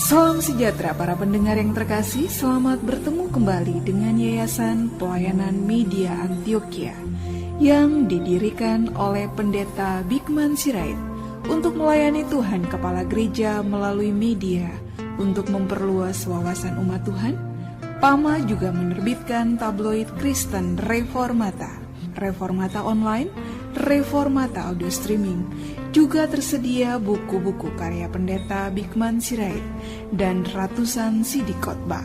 Salam sejahtera para pendengar yang terkasih, selamat bertemu kembali dengan Yayasan Pelayanan Media Antioquia yang didirikan oleh Pendeta Bigman Sirait untuk melayani Tuhan Kepala Gereja melalui media untuk memperluas wawasan umat Tuhan. PAMA juga menerbitkan tabloid Kristen Reformata, Reformata Online, Reformata Audio Streaming. Juga tersedia buku-buku karya Pendeta Bigman Sirait dan ratusan CD khotbah.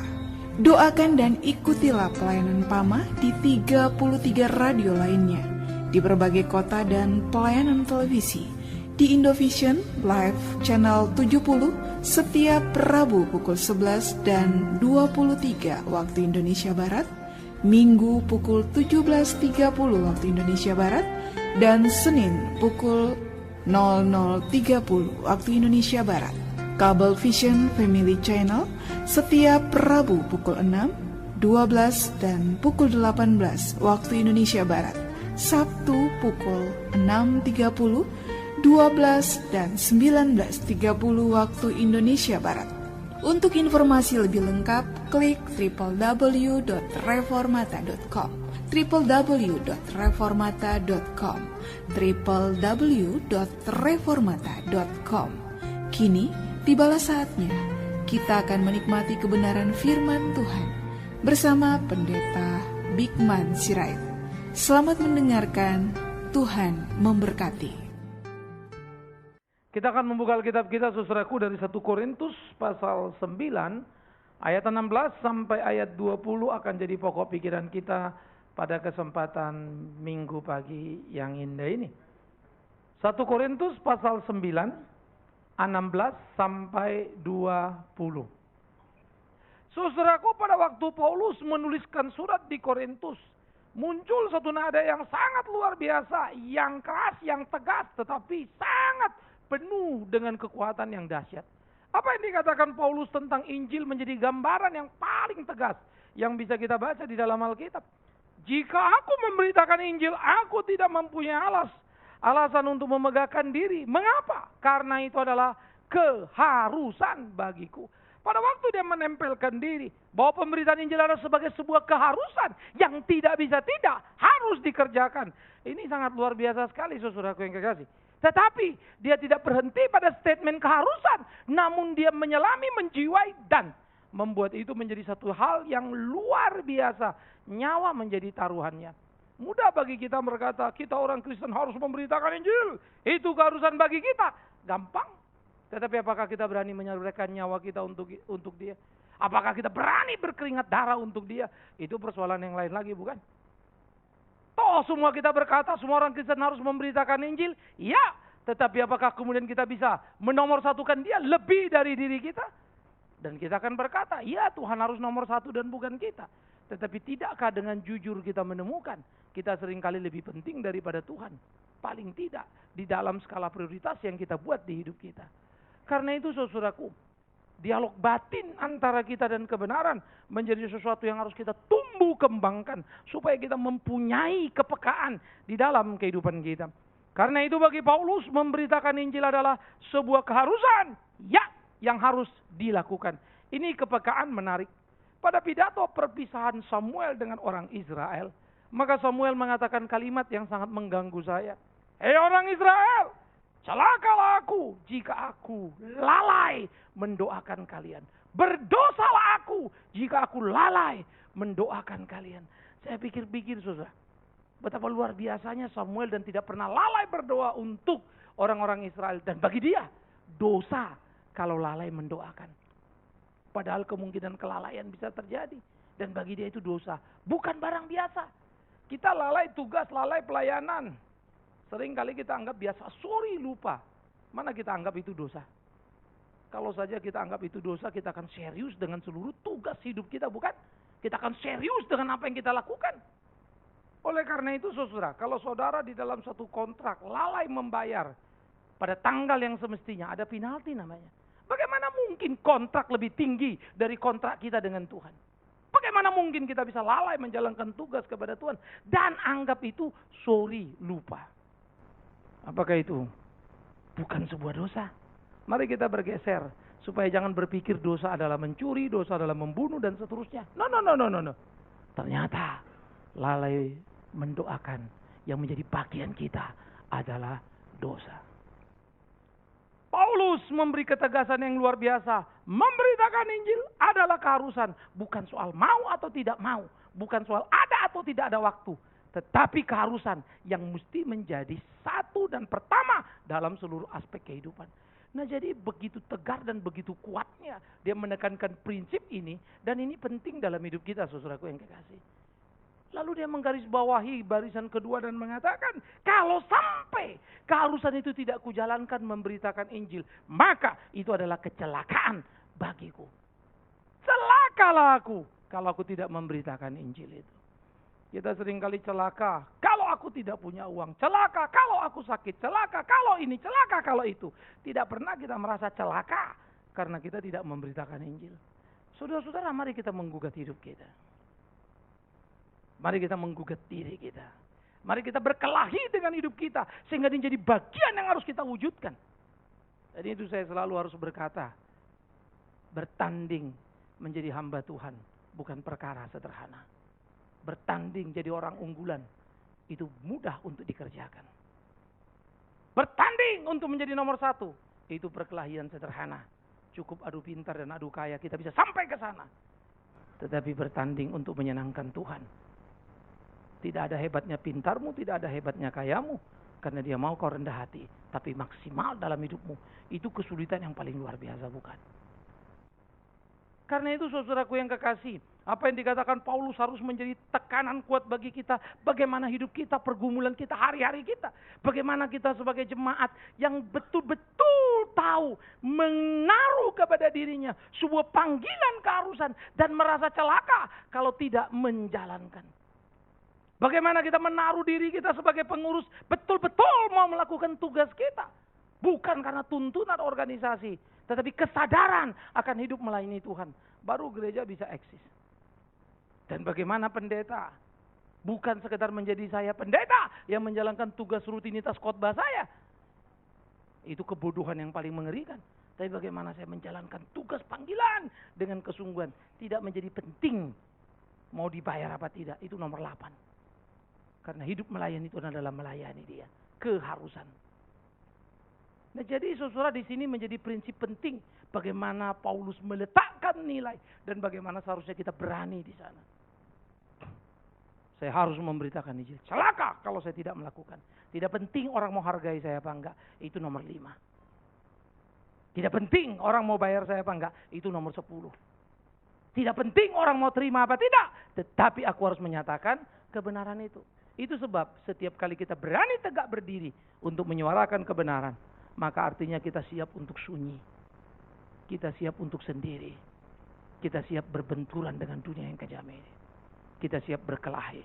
Doakan dan ikutilah pelayanan PAMA di 33 radio lainnya, di berbagai kota dan pelayanan televisi, di Indovision Live Channel 70 setiap Rabu pukul 11 dan 23 waktu Indonesia Barat, Minggu pukul 17.30 waktu Indonesia Barat, dan Senin pukul 00.30 waktu Indonesia Barat. Kabel Vision Family Channel setiap Rabu pukul 6, 12 dan pukul 18 waktu Indonesia Barat. Sabtu pukul 6.30, 12 dan 19.30 waktu Indonesia Barat. Untuk informasi lebih lengkap, klik www.reformata.com, www.reformata.com, www.reformata.com. Kini tibalah saatnya kita akan menikmati kebenaran firman Tuhan bersama Pendeta Bigman Sirait. Selamat mendengarkan, Tuhan memberkati. Kita akan membuka Alkitab kita, saudaraku, dari 1 Korintus pasal 9 ayat 16 sampai ayat 20 akan jadi pokok pikiran kita pada kesempatan minggu pagi yang indah ini. 1 Korintus pasal 9 16 sampai 20. Saudaraku, pada waktu Paulus menuliskan surat di Korintus, muncul satu nada yang sangat luar biasa, yang keras, yang tegas, tetapi sangat penuh dengan kekuatan yang dahsyat. Apa yang dikatakan Paulus tentang Injil menjadi gambaran yang paling tegas yang bisa kita baca di dalam Alkitab. Jika aku memberitakan Injil, aku tidak mempunyai alasan untuk memegahkan diri. Mengapa? Karena itu adalah keharusan bagiku. Pada waktu dia menempelkan diri bahwa pemberitaan Injil adalah sebagai sebuah keharusan yang tidak bisa tidak, harus dikerjakan. Ini sangat luar biasa sekali, saudaraku yang kekasih. Tetapi dia tidak berhenti pada statement keharusan, namun dia menyelami, menjiwai, dan membuat itu menjadi satu hal yang luar biasa. Nyawa menjadi taruhannya. Mudah bagi kita berkata, kita orang Kristen harus memberitakan Injil. Itu keharusan bagi kita. Gampang. Tetapi apakah kita berani menyerahkan nyawa kita untuk dia? Apakah kita berani berkeringat darah untuk dia? Itu persoalan yang lain lagi, bukan? Toh semua kita berkata, semua orang Kristen harus memberitakan Injil. Ya, tetapi apakah kemudian kita bisa menomorsatukan dia lebih dari diri kita? Dan kita akan berkata, ya Tuhan harus nomor satu dan bukan kita. Tetapi tidakkah dengan jujur kita menemukan, kita seringkali lebih penting daripada Tuhan? Paling tidak, di dalam skala prioritas yang kita buat di hidup kita. Karena itu saudaraku, dialog batin antara kita dan kebenaran menjadi sesuatu yang harus kita tumbuh kembangkan supaya kita mempunyai kepekaan di dalam kehidupan kita. Karena itu bagi Paulus memberitakan Injil adalah sebuah keharusan yang harus dilakukan. Ini kepekaan menarik. Pada pidato perpisahan Samuel dengan orang Israel, maka Samuel mengatakan kalimat yang sangat mengganggu saya. Hei orang Israel, celakalah aku jika aku lalai mendoakan kalian. Berdosalah aku jika aku lalai mendoakan kalian. Saya pikir-pikir, saudara, betapa luar biasanya Samuel dan tidak pernah lalai berdoa untuk orang-orang Israel. Dan bagi dia, dosa kalau lalai mendoakan. Padahal kemungkinan kelalaian bisa terjadi. Dan bagi dia itu dosa. Bukan barang biasa. Kita lalai tugas, lalai pelayanan. Sering kali kita anggap biasa, sorry lupa. Mana kita anggap itu dosa? Kalau saja kita anggap itu dosa, kita akan serius dengan seluruh tugas hidup kita, bukan? Kita akan serius dengan apa yang kita lakukan. Oleh karena itu saudara, kalau saudara di dalam satu kontrak lalai membayar pada tanggal yang semestinya, ada penalti namanya. Bagaimana mungkin kontrak lebih tinggi dari kontrak kita dengan Tuhan? Bagaimana mungkin kita bisa lalai menjalankan tugas kepada Tuhan dan anggap itu sorry lupa? Apakah itu bukan sebuah dosa? Mari kita bergeser Supaya jangan berpikir dosa adalah mencuri, dosa adalah membunuh dan seterusnya. No. Ternyata lalai mendoakan yang menjadi bagian kita adalah dosa. Paulus memberi ketegasan yang luar biasa. Memberitakan Injil adalah keharusan. Bukan soal mau atau tidak mau. Bukan soal ada atau tidak ada waktu. Tetapi keharusan yang mesti menjadi satu dan pertama dalam seluruh aspek kehidupan. Nah, jadi begitu tegar dan begitu kuatnya dia menekankan prinsip ini. Dan ini penting dalam hidup kita, saudaraku yang kekasih. Lalu dia menggarisbawahi barisan kedua dan mengatakan, kalau sampai keharusan itu tidak kujalankan memberitakan Injil, maka itu adalah kecelakaan bagiku. Celakalah aku kalau aku tidak memberitakan Injil itu. Kita seringkali celaka kalau aku tidak punya uang, celaka kalau aku sakit, celaka kalau ini, celaka kalau itu. Tidak pernah kita merasa celaka karena kita tidak memberitakan Injil. Saudara-saudara, mari kita menggugat hidup kita. Mari kita menggugat diri kita. Mari kita berkelahi dengan hidup kita sehingga ini jadi bagian yang harus kita wujudkan. Jadi itu saya selalu harus berkata, bertanding menjadi hamba Tuhan bukan perkara sederhana. Bertanding jadi orang unggulan itu mudah untuk dikerjakan. Bertanding untuk menjadi nomor satu itu perkelahian sederhana. Cukup adu pintar dan adu kaya kita bisa sampai ke sana. Tetapi bertanding untuk menyenangkan Tuhan, tidak ada hebatnya pintarmu, tidak ada hebatnya kayamu, karena dia mau kau rendah hati, tapi maksimal dalam hidupmu. Itu kesulitan yang paling luar biasa, bukan? Karena itu saudaraku yang kekasih, apa yang dikatakan Paulus harus menjadi tekanan kuat bagi kita. Bagaimana hidup kita, pergumulan kita, hari-hari kita. Bagaimana kita sebagai jemaat yang betul-betul tahu menaruh kepada dirinya sebuah panggilan keharusan dan merasa celaka kalau tidak menjalankan. Bagaimana kita menaruh diri kita sebagai pengurus betul-betul mau melakukan tugas kita. Bukan karena tuntunan organisasi, tetapi kesadaran akan hidup melayani Tuhan. Baru gereja bisa eksis. Dan bagaimana pendeta? Bukan sekedar menjadi saya pendeta yang menjalankan tugas rutinitas khotbah saya. Itu kebodohan yang paling mengerikan. Tapi bagaimana saya menjalankan tugas panggilan dengan kesungguhan. Tidak menjadi penting mau dibayar apa tidak. Itu nomor 8. Karena hidup melayani itu adalah melayani dia. Keharusan. Nah, jadi saudara di sini menjadi prinsip penting bagaimana Paulus meletakkan nilai dan bagaimana seharusnya kita berani di sana. Saya harus memberitakan Injil. Celaka kalau saya tidak melakukan. Tidak penting orang mau hargai saya apa enggak, itu nomor 5. Tidak penting orang mau bayar saya apa enggak, itu nomor 10. Tidak penting orang mau terima apa tidak, tetapi aku harus menyatakan kebenaran itu. Itu sebab setiap kali kita berani tegak berdiri untuk menyuarakan kebenaran, maka artinya kita siap untuk sunyi. Kita siap untuk sendiri. Kita siap berbenturan dengan dunia yang kejam ini. Kita siap berkelahi.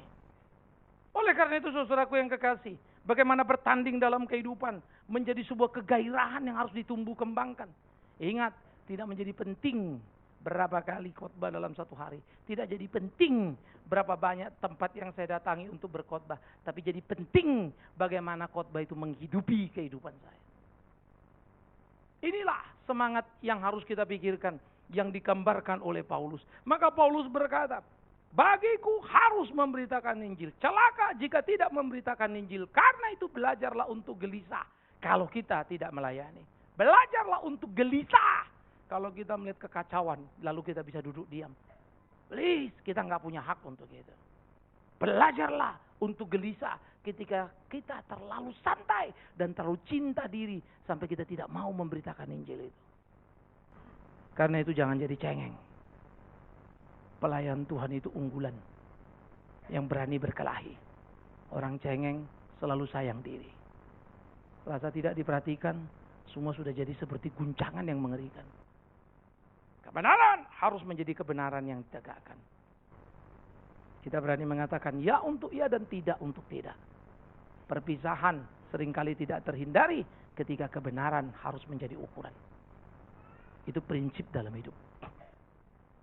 Oleh karena itu saudaraku yang kekasih, bagaimana bertanding dalam kehidupan menjadi sebuah kegairahan yang harus ditumbuh kembangkan. Ingat, tidak menjadi penting berapa kali khotbah dalam satu hari. Tidak jadi penting berapa banyak tempat yang saya datangi untuk berkhotbah. Tapi jadi penting bagaimana khotbah itu menghidupi kehidupan saya. Inilah semangat yang harus kita pikirkan, yang digambarkan oleh Paulus. Maka Paulus berkata, bagiku harus memberitakan Injil. Celaka jika tidak memberitakan Injil. Karena itu belajarlah untuk gelisah kalau kita tidak melayani. Belajarlah untuk gelisah kalau kita melihat kekacauan, lalu kita bisa duduk diam. Please, kita nggak punya hak untuk itu. Belajarlah untuk gelisah ketika kita terlalu santai dan terlalu cinta diri sampai kita tidak mau memberitakan Injil itu. Karena itu jangan jadi cengeng. Pelayan Tuhan itu unggulan yang berani berkelahi. Orang cengeng selalu sayang diri. Rasa tidak diperhatikan, semua sudah jadi seperti guncangan yang mengerikan. Kebenaran harus menjadi kebenaran yang ditegakkan. Kita berani mengatakan ya untuk ya dan tidak untuk tidak. Perpisahan seringkali tidak terhindari ketika kebenaran harus menjadi ukuran. Itu prinsip dalam hidup.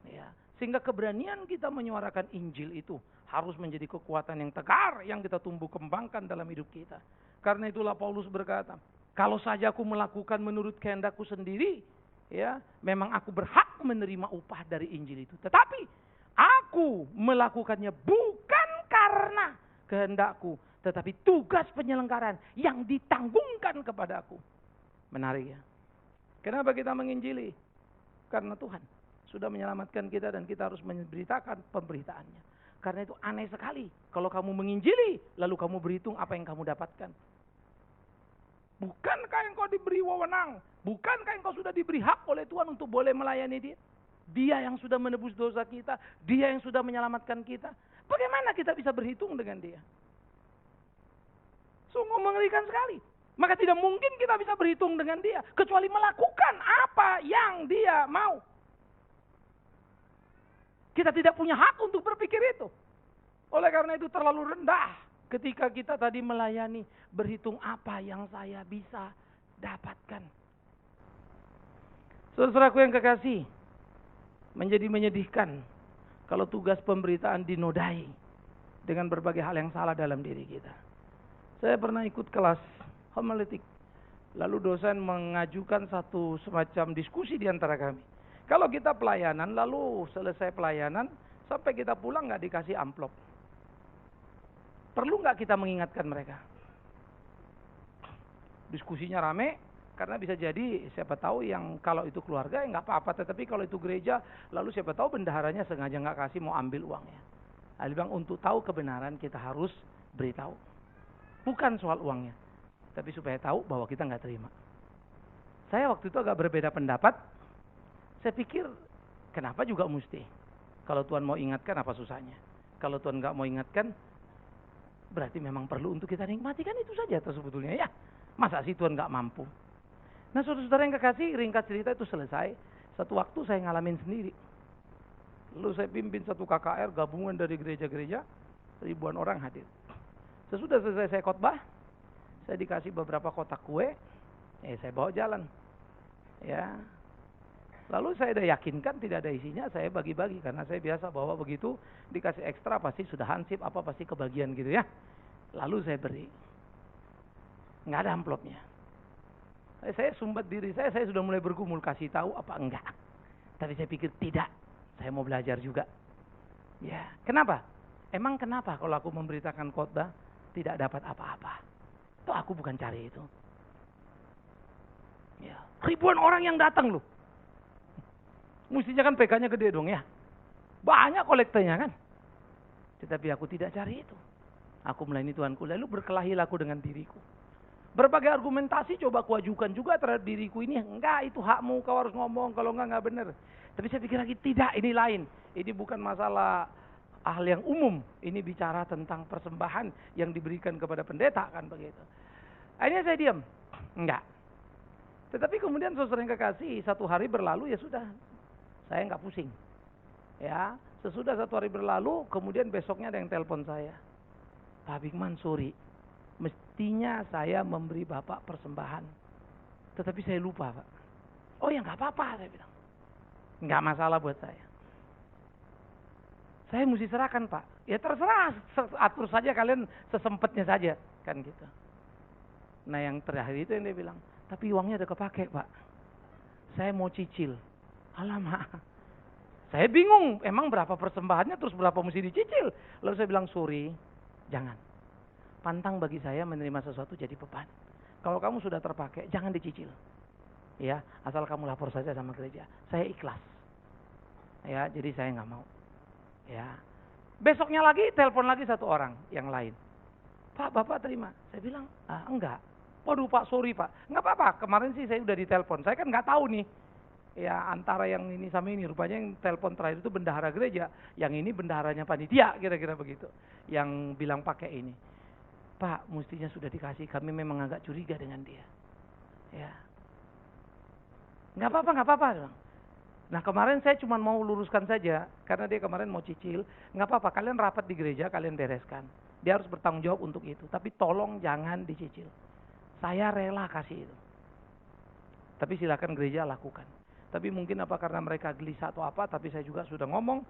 Ya, sehingga keberanian kita menyuarakan Injil itu harus menjadi kekuatan yang tegar yang kita tumbuh kembangkan dalam hidup kita. Karena itulah Paulus berkata, kalau saja aku melakukan menurut kehendakku sendiri, Ya, memang aku berhak menerima upah dari Injil itu. Tetapi aku melakukannya bukan karena kehendakku, tetapi tugas penyelenggaraan yang ditanggungkan kepadaku. Menarik ya. Kenapa kita menginjili? Karena Tuhan sudah menyelamatkan kita dan kita harus memberitakan pemberitaannya. Karena itu aneh sekali kalau kamu menginjili lalu kamu berhitung apa yang kamu dapatkan. Bukankah engkau diberi wewenang? Bukankah engkau sudah diberi hak oleh Tuhan untuk boleh melayani Dia? Dia yang sudah menebus dosa kita, Dia yang sudah menyelamatkan kita. Bagaimana kita bisa berhitung dengan Dia? Sungguh mengerikan sekali. Maka tidak mungkin kita bisa berhitung dengan Dia kecuali melakukan apa yang Dia mau. Kita tidak punya hak untuk berpikir itu. Oleh karena itu terlalu rendah ketika kita tadi melayani, berhitung apa yang saya bisa dapatkan. Saudaraku yang kekasih, menjadi menyedihkan kalau tugas pemberitaan dinodai dengan berbagai hal yang salah dalam diri kita. Saya pernah ikut kelas homiletik, lalu dosen mengajukan satu semacam diskusi di antara kami. Kalau kita pelayanan, lalu selesai pelayanan, sampai kita pulang nggak dikasih amplop. Perlu nggak kita mengingatkan mereka? Diskusinya rame, karena bisa jadi siapa tahu yang kalau itu keluarga ya nggak apa-apa, tetapi kalau itu gereja, lalu siapa tahu bendaharanya sengaja nggak kasih, mau ambil uangnya. Dia bilang untuk tahu kebenaran kita harus beritahu, bukan soal uangnya, tapi supaya tahu bahwa kita nggak terima. Saya waktu itu agak berbeda pendapat. Saya pikir kenapa juga mesti? Kalau Tuhan mau ingatkan apa susahnya? Kalau Tuhan nggak mau ingatkan, berarti memang perlu untuk kita nikmati, kan itu saja sebetulnya ya. Masa sih Tuhan nggak mampu? Nah saudara-saudara yang kekasih, ringkas cerita itu selesai. Satu waktu saya ngalamin sendiri. Lalu saya pimpin satu KKR gabungan dari gereja-gereja, ribuan orang hadir. Sesudah selesai saya khotbah, saya dikasih beberapa kotak kue, saya bawa jalan. Ya. Lalu saya udah yakinkan tidak ada isinya, saya bagi-bagi karena saya biasa bawa begitu, dikasih ekstra pasti sudah hansip apa pasti kebagian gitu ya. Lalu saya beri, nggak ada amplopnya. Saya sumbat diri saya sudah mulai bergumul kasih tahu apa enggak. Tapi saya pikir tidak, saya mau belajar juga. Ya, kenapa? Emang kenapa kalau aku memberitakan khotbah tidak dapat apa-apa? Toh aku bukan cari itu. Ya, ribuan orang yang datang loh. Mestinya kan PK-nya gede dong ya. Banyak kolektanya kan. Tetapi aku tidak cari itu. Aku melayani Tuhanku, lalu berkelahilah aku dengan diriku. Berbagai argumentasi coba kuajukan juga terhadap diriku ini. Enggak, itu hakmu, kau harus ngomong, kalau enggak benar. Tapi saya pikir lagi, tidak, ini lain. Ini bukan masalah hal yang umum. Ini bicara tentang persembahan yang diberikan kepada pendeta kan begitu. Akhirnya saya diam. Enggak. Tetapi kemudian saudara yang kekasih, satu hari berlalu ya sudah. Saya enggak pusing. Ya, sesudah satu hari berlalu, kemudian besoknya ada yang telepon saya. Pak Bigman, sorry. Mestinya saya memberi Bapak persembahan. Tetapi saya lupa, Pak. Oh ya enggak apa-apa, saya bilang. Enggak masalah buat saya. Saya mesti serahkan, Pak. Ya terserah, atur saja kalian sesempatnya saja. Kan gitu. Nah yang terakhir itu yang dia bilang, tapi uangnya udah kepake, Pak. Saya mau cicil. Alamak. Saya bingung, emang berapa persembahannya terus berapa mesti dicicil. Lalu saya bilang, sorry, jangan. Pantang bagi saya menerima sesuatu jadi beban. Kalau kamu sudah terpakai, jangan dicicil. Ya, asal kamu lapor saja sama gereja. Saya ikhlas. Ya, jadi saya nggak mau. Ya. Besoknya lagi, telepon lagi satu orang yang lain. Pak, Bapak terima. Saya bilang, enggak. Waduh Pak, sorry Pak. Nggak apa-apa, kemarin sih saya udah ditelepon. Saya kan nggak tahu nih. Ya antara yang ini sama ini, rupanya yang telepon terakhir itu bendahara gereja, yang ini bendaharanya panitia, kira-kira begitu. Yang bilang pakai ini. Pak, mestinya sudah dikasih, kami memang agak curiga dengan dia. Ya. Nggak apa-apa. Nah kemarin saya cuma mau luruskan saja, karena dia kemarin mau cicil. Nggak apa-apa, kalian rapat di gereja, kalian bereskan. Dia harus bertanggung jawab untuk itu, tapi tolong jangan dicicil. Saya rela kasih itu. Tapi silakan gereja lakukan. Tapi mungkin apa karena mereka gelisah atau apa, tapi saya juga sudah ngomong,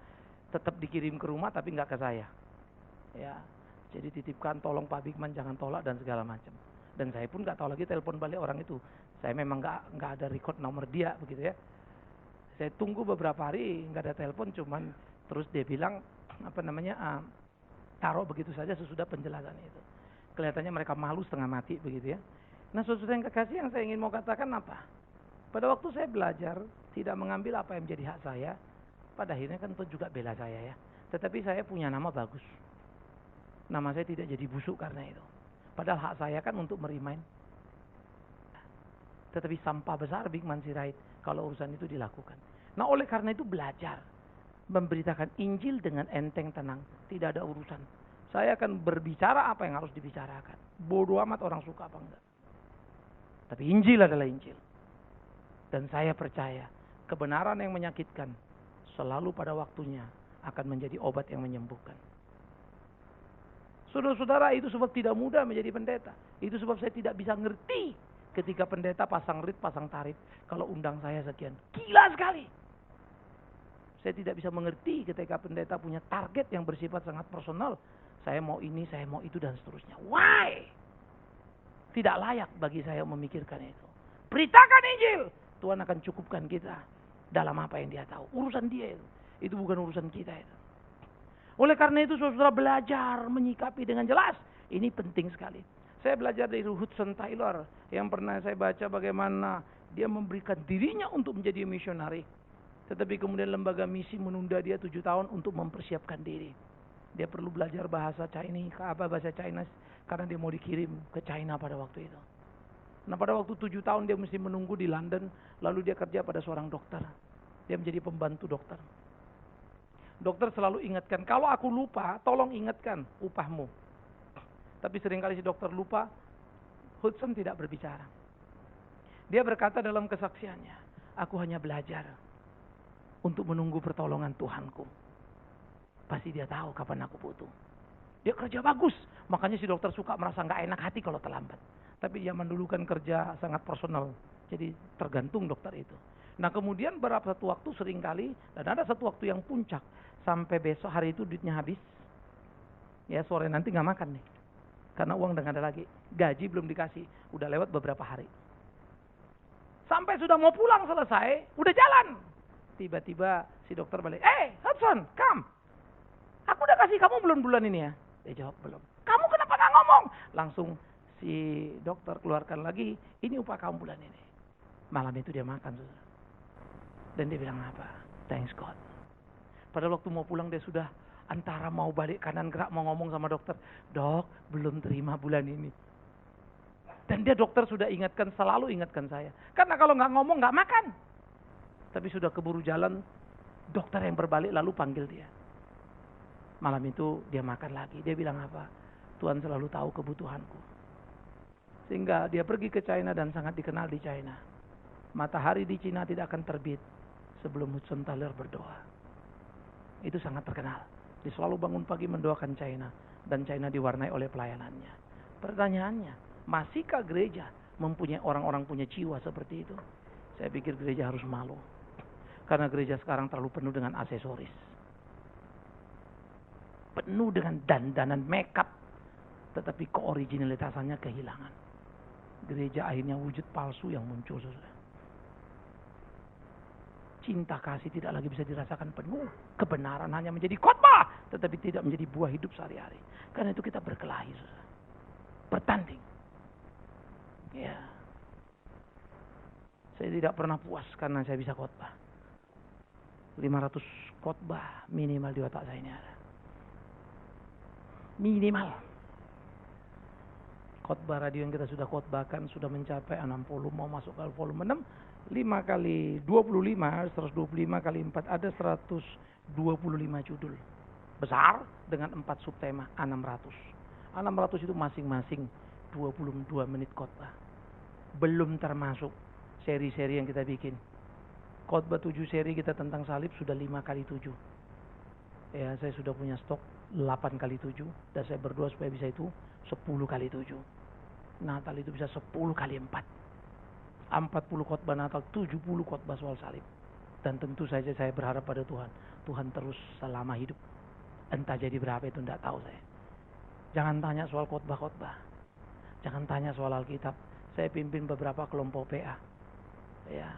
tetap dikirim ke rumah tapi nggak ke saya. Ya, jadi titipkan tolong Pak Bigman jangan tolak dan segala macam. Dan saya pun nggak tahu lagi telepon balik orang itu. Saya memang nggak ada record nomor dia begitu ya. Saya tunggu beberapa hari nggak ada telepon, cuman terus dia bilang taruh begitu saja sesudah penjelasan itu. Kelihatannya mereka malu setengah mati begitu ya. Nah, saudara yang kekasih, yang saya ingin mau katakan apa? Pada waktu saya belajar tidak mengambil apa yang menjadi hak saya, pada akhirnya kan itu juga bela saya ya. Tetapi saya punya nama bagus. Nama saya tidak jadi busuk karena itu. Padahal hak saya kan untuk merimain. Tetapi sampah besar Bikman Sirait kalau urusan itu dilakukan. Nah, oleh karena itu belajar memberitakan Injil dengan enteng, tenang, tidak ada urusan. Saya akan berbicara apa yang harus dibicarakan. Bodoh amat orang suka apa enggak. Tapi Injil adalah Injil. Dan saya percaya kebenaran yang menyakitkan selalu pada waktunya akan menjadi obat yang menyembuhkan. Saudara-saudara, itu sebab tidak mudah menjadi pendeta. Itu sebab saya tidak bisa ngerti ketika pendeta pasang rit, pasang tarif. Kalau undang saya sekian, gila sekali. Saya tidak bisa mengerti ketika pendeta punya target yang bersifat sangat personal. Saya mau ini, saya mau itu, dan seterusnya. Why? Tidak layak bagi saya memikirkan itu. Beritakan Injil. Tuhan akan cukupkan kita dalam apa yang dia tahu. Urusan dia itu. Itu bukan urusan kita itu. Oleh karena itu saudara belajar menyikapi dengan jelas. Ini penting sekali. Saya belajar dari Hudson Taylor yang pernah saya baca bagaimana dia memberikan dirinya untuk menjadi misionari. Tetapi kemudian lembaga misi menunda dia 7 tahun untuk mempersiapkan diri. Dia perlu belajar bahasa Chinese karena dia mau dikirim ke China pada waktu itu. Nah, pada waktu 7 tahun dia mesti menunggu di London, lalu dia kerja pada seorang dokter. Dia menjadi pembantu dokter. Dokter selalu ingatkan, kalau aku lupa, tolong ingatkan upahmu. Tapi seringkali si dokter lupa, Hudson tidak berbicara. Dia berkata dalam kesaksiannya, aku hanya belajar untuk menunggu pertolongan Tuhanku. Pasti dia tahu kapan aku butuh. Dia kerja bagus, makanya si dokter suka merasa nggak enak hati kalau terlambat. Tapi zaman dulu kan kerja sangat personal, jadi tergantung dokter itu. Nah, kemudian beberapa satu waktu seringkali, dan ada satu waktu yang puncak, sampai besok hari itu duitnya habis. Ya, sore nanti nggak makan nih, karena uang udah nggak ada lagi, gaji belum dikasih, udah lewat beberapa hari. Sampai sudah mau pulang selesai, udah jalan. Tiba-tiba si dokter balik, Hudson, come. Aku udah kasih kamu belum bulan ini ya? Dia jawab, belum. Kamu kenapa nggak ngomong? Langsung si dokter keluarkan lagi, ini upah kamu bulan ini. Malam itu dia makan, saudara. Dan dia bilang apa? Thanks God. Pada waktu mau pulang dia sudah antara mau balik kanan gerak mau ngomong sama dokter, dok belum terima bulan ini. Dan dia dokter sudah ingatkan, selalu ingatkan saya. Karena kalau nggak ngomong nggak makan. Tapi sudah keburu jalan, dokter yang berbalik lalu panggil dia. Malam itu dia makan lagi. Dia bilang apa? Tuhan selalu tahu kebutuhanku. Sehingga dia pergi ke China dan sangat dikenal di China. Matahari di China tidak akan terbit sebelum Hudson Taylor berdoa. Itu sangat terkenal. Dia selalu bangun pagi mendoakan China. Dan China diwarnai oleh pelayanannya. Pertanyaannya, masihkah gereja mempunyai orang-orang punya jiwa seperti itu? Saya pikir gereja harus malu. Karena gereja sekarang terlalu penuh dengan aksesoris. Penuh dengan dandanan make-up. Tetapi keoriginalitasannya kehilangan. Gereja akhirnya wujud palsu yang muncul. Cinta kasih tidak lagi bisa dirasakan penuh. Kebenaran hanya menjadi khotbah, tetapi tidak menjadi buah hidup sehari-hari. Karena itu kita berkelahi, saudara. Bertanding. Ya. Saya tidak pernah puas karena saya bisa khotbah. 500 khotbah minimal di otak saya ini ada. Minimal. Khotbah radio yang kita sudah khotbahkan sudah mencapai 60, mau masuk ke volume 6. 5 kali 25, 125 kali 4 ada 125 judul. Besar dengan 4 subtema, 600. 600 itu masing-masing 22 menit khotbah. Belum termasuk seri-seri yang kita bikin. Khotbah 7 seri kita tentang salib sudah 5 kali 7. Ya, saya sudah punya stok 8 kali 7 dan saya berdoa supaya bisa itu 10 kali 7. Natal itu bisa 10 kali 4. 40 khotbah Natal, 70 khotbah soal salib. Dan tentu saja saya berharap pada Tuhan. Tuhan terus selama hidup. Entah jadi berapa itu tidak tahu saya. Jangan tanya soal khotbah-khotbah. Jangan tanya soal Alkitab. Saya pimpin beberapa kelompok PA. Ya.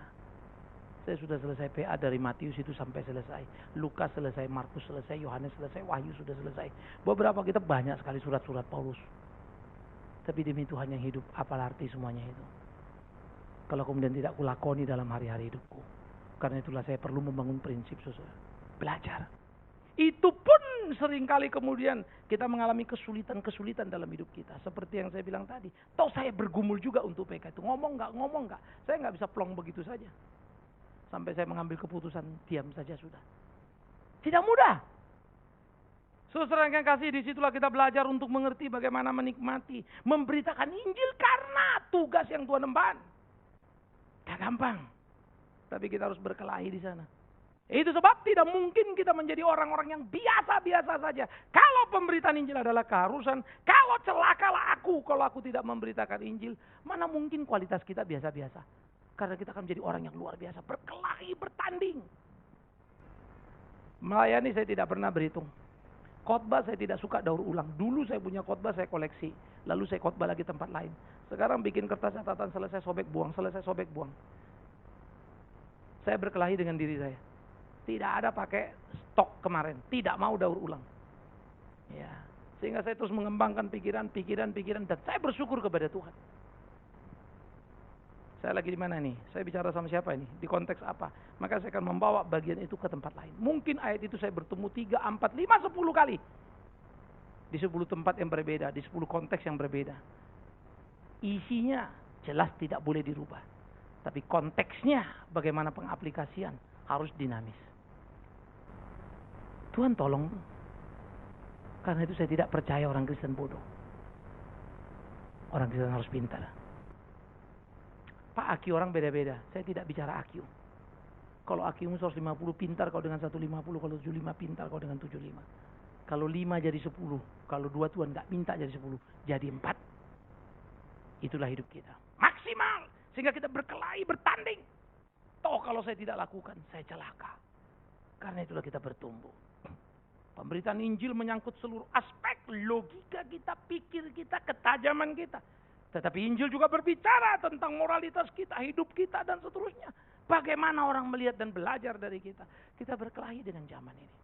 Saya sudah selesai PA dari Matius itu sampai selesai. Lukas selesai, Markus selesai, Yohanes selesai, Wahyu sudah selesai. Beberapa kitab banyak sekali surat-surat Paulus. Tapi demi Tuhan yang hidup, apa arti semuanya itu? Kalau kemudian tidak kulakoni dalam hari-hari hidupku. Karena itulah saya perlu membangun prinsip, saudara. Belajar. Itu pun seringkali kemudian kita mengalami kesulitan-kesulitan dalam hidup kita. Seperti yang saya bilang tadi. Toh saya bergumul juga untuk PK itu. Ngomong nggak. Saya nggak bisa plong begitu saja. Sampai saya mengambil keputusan, diam saja sudah. Tidak mudah. Saudara yang kasih, disitulah kita belajar untuk mengerti bagaimana menikmati, memberitakan Injil karena tugas yang Tuhan emban. Gak gampang. Tapi kita harus berkelahi di sana. Itu sebab tidak mungkin kita menjadi orang-orang yang biasa-biasa saja. Kalau pemberitaan Injil adalah keharusan, kalau celakalah aku kalau aku tidak memberitakan Injil, mana mungkin kualitas kita biasa-biasa. Karena kita akan menjadi orang yang luar biasa, berkelahi, bertanding. Melayani saya tidak pernah berhitung. Khotbah saya tidak suka daur ulang. Dulu saya punya khotbah saya koleksi, lalu saya khotbah lagi tempat lain. Sekarang bikin kertas catatan, selesai sobek buang, selesai sobek buang. Saya berkelahi dengan diri saya. Tidak ada pakai stok kemarin, tidak mau daur ulang. Ya, sehingga saya terus mengembangkan pikiran dan saya bersyukur kepada Tuhan. Saya lagi di mana nih? Saya bicara sama siapa ini? Di konteks apa? Maka saya akan membawa bagian itu ke tempat lain. Mungkin ayat itu saya bertemu 3, 4, 5, 10 kali. Di 10 tempat yang berbeda, di 10 konteks yang berbeda. Isinya jelas tidak boleh dirubah. Tapi konteksnya bagaimana pengaplikasian harus dinamis. Tuhan tolong. Karena itu saya tidak percaya orang Kristen bodoh. Orang Kristen harus pintar. Pak, IQ orang beda-beda. Saya tidak bicara IQ. Kalau IQ-mu 150 pintar kau dengan 150, kalau 75 pintar kau dengan 75. Kalau 5 jadi 10, kalau 2 Tuhan enggak minta jadi 10, jadi 4. Itulah hidup kita. Maksimal. Sehingga kita berkelahi, bertanding. Toh kalau saya tidak lakukan, saya celaka. Karena itulah kita bertumbuh. Pemberitaan Injil menyangkut seluruh aspek logika kita, pikir kita, ketajaman kita. Tetapi Injil juga berbicara tentang moralitas kita, hidup kita, dan seterusnya. Bagaimana orang melihat dan belajar dari kita. Kita berkelahi dengan zaman ini.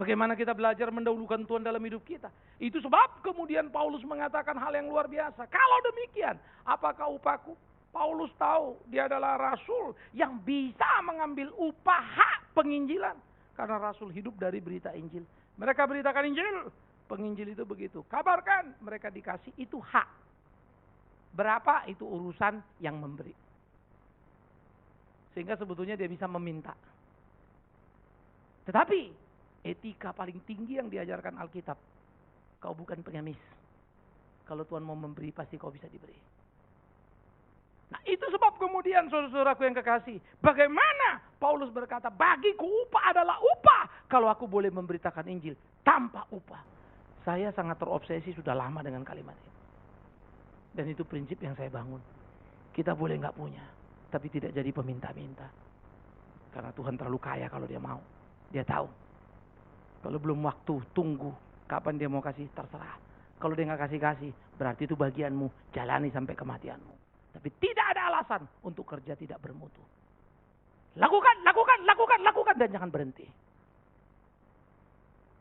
Bagaimana kita belajar mendahulukan Tuhan dalam hidup kita. Itu sebab kemudian Paulus mengatakan hal yang luar biasa. Kalau demikian, apakah upahku? Paulus tahu dia adalah rasul yang bisa mengambil upah hak penginjilan. Karena rasul hidup dari berita Injil. Mereka beritakan Injil. Penginjil itu begitu. Kabarkan, mereka dikasih, itu hak. Berapa itu urusan yang memberi. Sehingga sebetulnya dia bisa meminta. Tetapi etika paling tinggi yang diajarkan Alkitab, kau bukan pengemis. Kalau Tuhan mau memberi, pasti kau bisa diberi. Nah itu sebab kemudian saudara-saudaraku yang kekasih, bagaimana Paulus berkata, bagiku upah adalah upah kalau aku boleh memberitakan Injil tanpa upah. Saya sangat terobsesi sudah lama dengan kalimat ini. Dan itu prinsip yang saya bangun. Kita boleh nggak punya, tapi tidak jadi peminta-minta. Karena Tuhan terlalu kaya kalau dia mau. Dia tahu. Kalau belum waktu, tunggu. Kapan dia mau kasih, terserah. Kalau dia nggak kasih-kasih, berarti itu bagianmu. Jalani sampai kematianmu. Tapi tidak ada alasan untuk kerja tidak bermutu. Lakukan, dan jangan berhenti.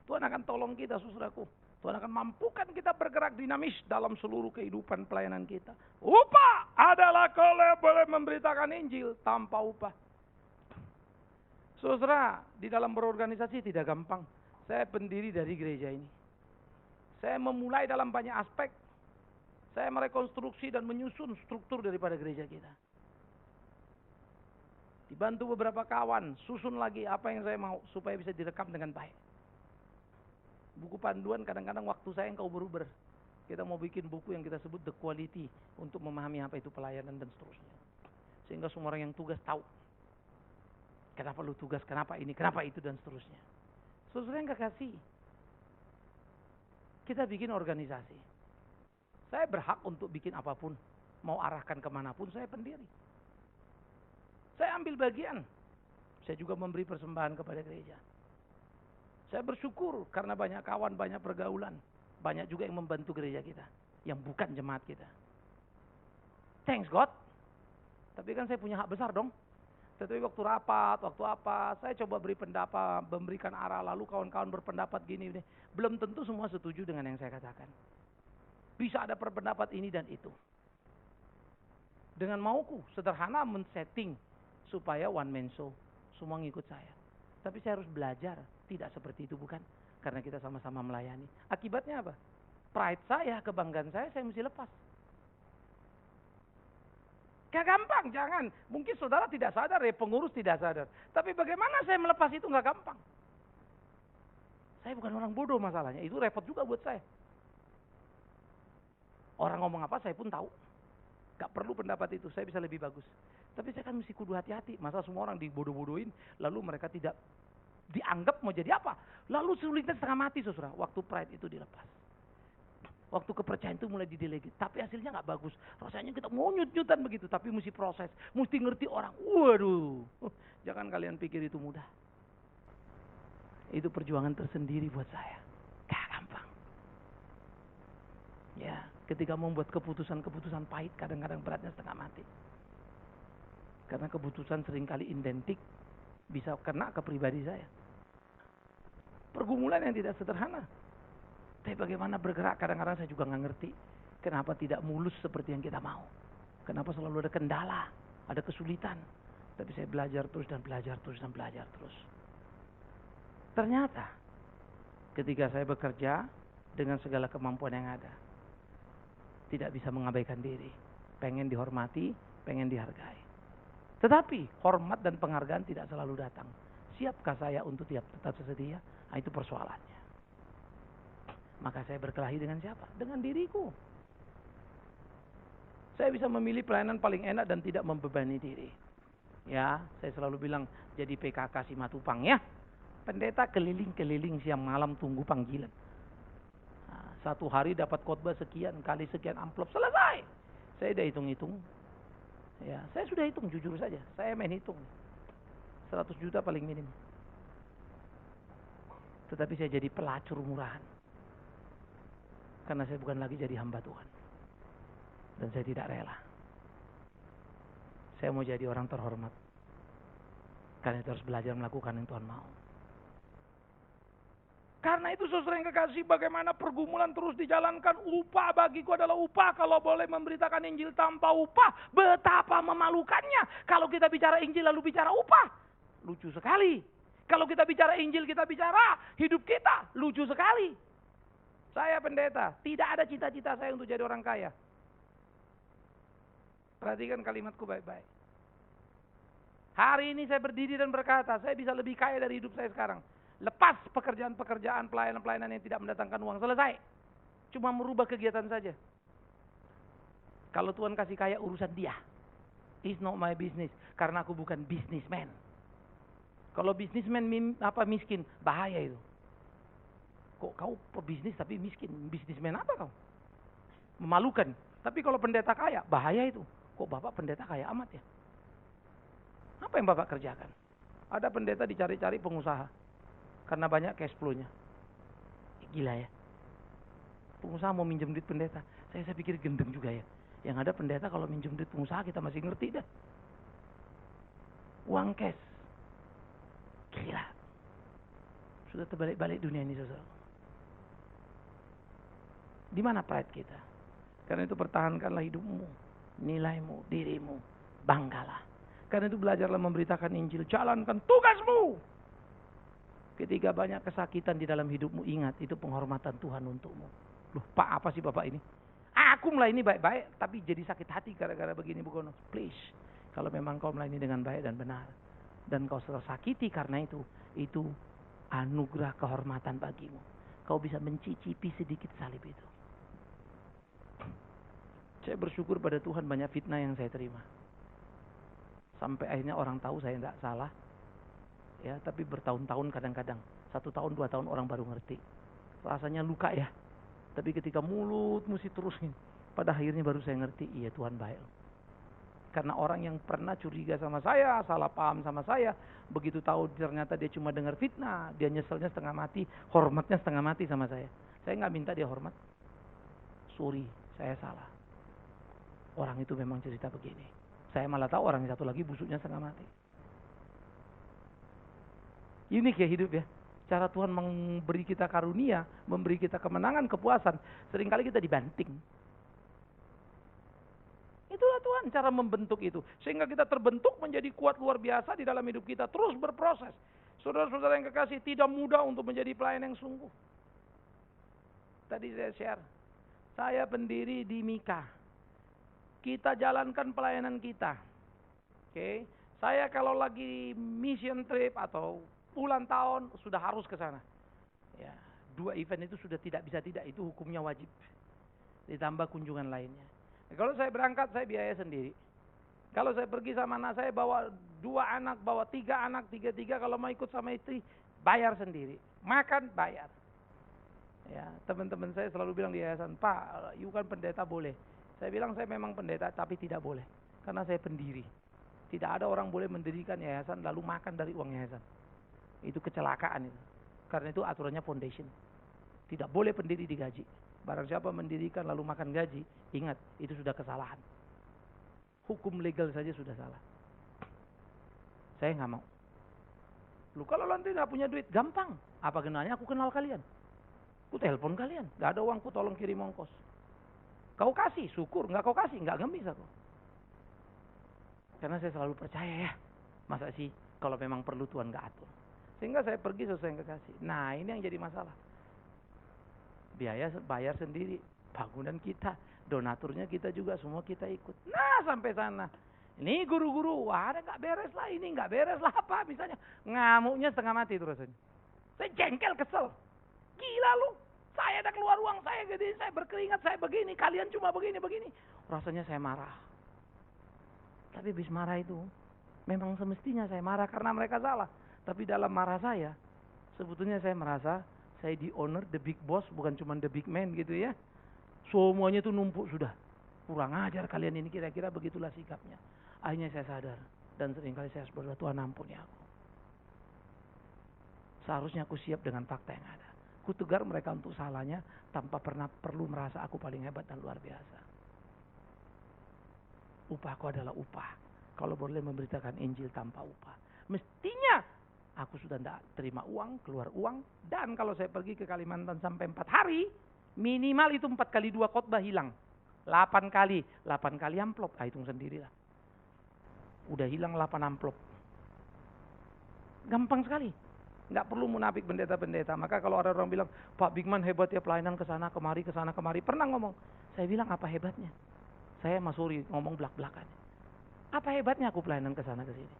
Tuhan akan tolong kita, saudaraku. Tuhan akan mampukan kita bergerak dinamis dalam seluruh kehidupan pelayanan kita. Upah adalah kalau boleh memberitakan Injil tanpa upah. Saudara, di dalam berorganisasi tidak gampang. Saya pendiri dari gereja ini. Saya memulai dalam banyak aspek. Saya merekonstruksi dan menyusun struktur daripada gereja kita. Dibantu beberapa kawan, susun lagi apa yang saya mau supaya bisa direkam dengan baik. Buku panduan kadang-kadang waktu saya yang kau beruber. Kita mau bikin buku yang kita sebut The Quality untuk memahami apa itu pelayanan dan seterusnya. Sehingga semua orang yang tugas tahu. Kenapa lu tugas, kenapa ini, kenapa itu dan seterusnya. Saudara yang kekasih, kita bikin organisasi. Saya berhak untuk bikin apapun. Mau arahkan kemanapun saya pendiri. Saya ambil bagian. Saya juga memberi persembahan kepada gereja. Saya bersyukur karena banyak kawan, banyak pergaulan. Banyak juga yang membantu gereja kita. yang bukan jemaat kita. Thanks God. Tapi kan saya punya hak besar dong. Tetapi waktu rapat, waktu apa, saya coba beri pendapat, memberikan arah, lalu kawan-kawan berpendapat gini. Belum tentu semua setuju dengan yang saya katakan. Bisa ada berpendapat ini dan itu. Dengan mauku, sederhana men-setting supaya one man show. Semua ngikut saya. Tapi saya harus belajar, tidak seperti itu bukan? Karena kita sama-sama melayani. Akibatnya apa? Pride saya, kebanggaan saya mesti lepas. Gak gampang, jangan. Mungkin saudara tidak sadar ya, pengurus tidak sadar. Tapi bagaimana saya melepas itu gak gampang. Saya bukan orang bodoh masalahnya, itu repot juga buat saya. Orang ngomong apa saya pun tahu. Gak perlu pendapat itu, saya bisa lebih bagus. Tapi saya kan mesti kudu hati-hati. Masa semua orang dibodoh-bodohin, lalu mereka tidak dianggap mau jadi apa. Lalu sulitnya setengah mati saudara, waktu pride itu dilepas. Waktu kepercayaan itu mulai didelegate. Tapi hasilnya gak bagus. Rasanya kita mau nyut-nyutan begitu. Tapi mesti proses. Mesti ngerti orang. Waduh. Jangan kalian pikir itu mudah. Itu perjuangan tersendiri buat saya. Gak gampang. Ya, ketika membuat keputusan-keputusan pahit. Kadang-kadang beratnya setengah mati. Karena keputusan seringkali identik. Bisa kena ke pribadi saya. Pergumulan yang tidak sederhana. Tapi bagaimana bergerak, kadang-kadang saya juga nggak ngerti. Kenapa tidak mulus seperti yang kita mau. Kenapa selalu ada kendala, ada kesulitan. Tapi saya belajar terus dan belajar terus dan belajar terus. Ternyata, ketika saya bekerja dengan segala kemampuan yang ada. Tidak bisa mengabaikan diri. Pengen dihormati, pengen dihargai. Tetapi, hormat dan penghargaan tidak selalu datang. Siapkah saya untuk tetap sedia? Nah, itu persoalannya. Maka saya berkelahi dengan siapa? Dengan diriku. Saya bisa memilih pelayanan paling enak dan tidak membebani diri. Ya, saya selalu bilang jadi PKK Simatupang ya. Pendeta keliling-keliling siang malam tunggu panggilan. Nah, satu hari dapat khotbah sekian kali sekian amplop selesai. Saya udah hitung-hitung. Ya, saya sudah hitung jujur saja. Saya main hitung. 100 juta paling minim. Tetapi saya jadi pelacur murahan. Karena saya bukan lagi jadi hamba Tuhan. Dan saya tidak rela. Saya mau jadi orang terhormat. Karena itu harus belajar melakukan yang Tuhan mau. Karena itu saudara yang kekasih, bagaimana pergumulan terus dijalankan. Upah bagiku adalah upah. Kalau boleh memberitakan Injil tanpa upah, betapa memalukannya. Kalau kita bicara Injil lalu bicara upah, lucu sekali. Kalau kita bicara Injil, kita bicara hidup kita, lucu sekali. Saya pendeta, tidak ada cita-cita saya untuk jadi orang kaya. Perhatikan kalimatku baik-baik. Hari ini saya berdiri dan berkata, saya bisa lebih kaya dari hidup saya sekarang. Lepas pekerjaan-pekerjaan, pelayanan-pelayanan yang tidak mendatangkan uang, selesai. Cuma merubah kegiatan saja. Kalau Tuhan kasih kaya, urusan dia. It's not my business, karena aku bukan businessman. Kalau businessman miskin, bahaya itu. Kok kau pebisnis tapi miskin? Bisnismen apa kau? Memalukan. Tapi kalau pendeta kaya, bahaya itu. Kok bapak pendeta kaya amat ya? Apa yang bapak kerjakan? Ada pendeta dicari-cari pengusaha. Karena banyak cash flow-nya. Gila ya. Pengusaha mau minjem duit pendeta. Saya pikir gendeng juga ya. Yang ada pendeta kalau minjem duit pengusaha kita masih ngerti dah. Uang cash. Gila. Sudah terbalik-balik dunia ini saudara. Di mana pride kita? Karena itu pertahankanlah hidupmu, nilaimu, dirimu, banggalah. Karena itu belajarlah memberitakan Injil, jalankan tugasmu. Ketika banyak kesakitan di dalam hidupmu, ingat itu penghormatan Tuhan untukmu. Loh, Pak apa sih Bapak ini? Aku melayani baik-baik, tapi jadi sakit hati gara-gara begini bukan. Please, kalau memang kau melayani dengan baik dan benar, dan kau tersakiti karena itu anugerah kehormatan bagimu. Kau bisa mencicipi sedikit salib itu. Saya bersyukur pada Tuhan banyak fitnah yang saya terima. Sampai akhirnya orang tahu saya tidak salah. Ya, tapi bertahun-tahun kadang-kadang. 1 tahun, 2 tahun orang baru ngerti. Rasanya luka ya. Tapi ketika mulut mesti terusin. Pada akhirnya baru saya ngerti, iya Tuhan baik. Karena orang yang pernah curiga sama saya, salah paham sama saya. Begitu tahu ternyata dia cuma dengar fitnah. Dia nyeselnya setengah mati, hormatnya setengah mati sama saya. Saya nggak minta dia hormat. Sorry. Saya salah. Orang itu memang cerita begini. Saya malah tahu orang yang satu lagi busuknya setengah mati. Unik ya hidup ya. Cara Tuhan memberi kita karunia, memberi kita kemenangan, kepuasan. Seringkali kita dibanting. Itulah Tuhan cara membentuk itu. Sehingga kita terbentuk menjadi kuat luar biasa di dalam hidup kita. Terus berproses. Saudara-saudara yang kekasih, tidak mudah untuk menjadi pelayan yang sungguh. Tadi saya share. Saya pendiri di Mika. Kita jalankan pelayanan kita. Oke. Saya kalau lagi mission trip atau ulang tahun sudah harus ke sana. Ya, 2 event itu sudah tidak bisa tidak, itu hukumnya wajib. Ditambah kunjungan lainnya. Kalau saya berangkat saya biaya sendiri. Kalau saya pergi sama anak saya bawa 2 anak, bawa 3 anak, 3-3, kalau mau ikut sama istri bayar sendiri. Makan bayar. Ya, teman-teman saya selalu bilang di yayasan, "Pak, you kan pendeta boleh." Saya bilang saya memang pendeta tapi tidak boleh. Karena saya pendiri. Tidak ada orang boleh mendirikan yayasan lalu makan dari uang yayasan. Itu kecelakaan itu. Karena itu aturannya foundation. Tidak boleh pendiri digaji. Barang siapa mendirikan lalu makan gaji, ingat itu sudah kesalahan. Hukum legal saja sudah salah. Saya nggak mau. Lu kalau nanti nggak punya duit, gampang. Apa gunanya aku kenal kalian? Aku telepon kalian. Nggak ada uangku, tolong kirim ongkos. Kau kasih, syukur. Nggak kau kasih, nggak bisa kok. Karena saya selalu percaya ya. Masa sih kalau memang perlu Tuhan nggak atur. Sehingga saya pergi sesuai yang kekasih. Nah ini yang jadi masalah. Biaya bayar sendiri. Bangunan kita. Donaturnya kita juga. Semua kita ikut. Nah sampai sana. Ini guru-guru. Wah ada nggak beres lah ini. Nggak beres lah apa misalnya. Ngamuknya setengah mati terus. Saya jengkel kesel. Gila lu. Saya ada keluar uang. Saya gede. Saya berkeringat. Saya begini. Kalian cuma begini-begini. Rasanya saya marah. Tapi habis marah itu. Memang semestinya saya marah karena mereka salah. Tapi dalam marah saya, sebetulnya saya merasa saya di owner, the big boss, bukan cuma the big man gitu ya. Semuanya itu numpuk sudah. Kurang ajar kalian ini, kira-kira begitulah sikapnya. Akhirnya saya sadar. Dan seringkali saya harus berdoa, Tuhan ampuni aku. Seharusnya aku siap dengan fakta yang ada. Ku tegar mereka untuk salahnya tanpa pernah perlu merasa aku paling hebat dan luar biasa. Upahku adalah upah. Kalau boleh memberitakan Injil tanpa upah. Mestinya aku sudah tidak terima uang, keluar uang. Dan kalau saya pergi ke Kalimantan sampai 4 hari, minimal itu 4 kali 2 khotbah hilang. 8 kali amplop. Hitung sendirilah. Udah hilang 8 amplop. Gampang sekali. Nggak perlu munafik pendeta-pendeta. Maka kalau ada orang bilang, Pak Bigman hebat ya pelayanan kesana kemari. Pernah ngomong. Saya bilang apa hebatnya? Saya Mas Suri ngomong belak-belakan. Apa hebatnya aku pelayanan kesana kesini?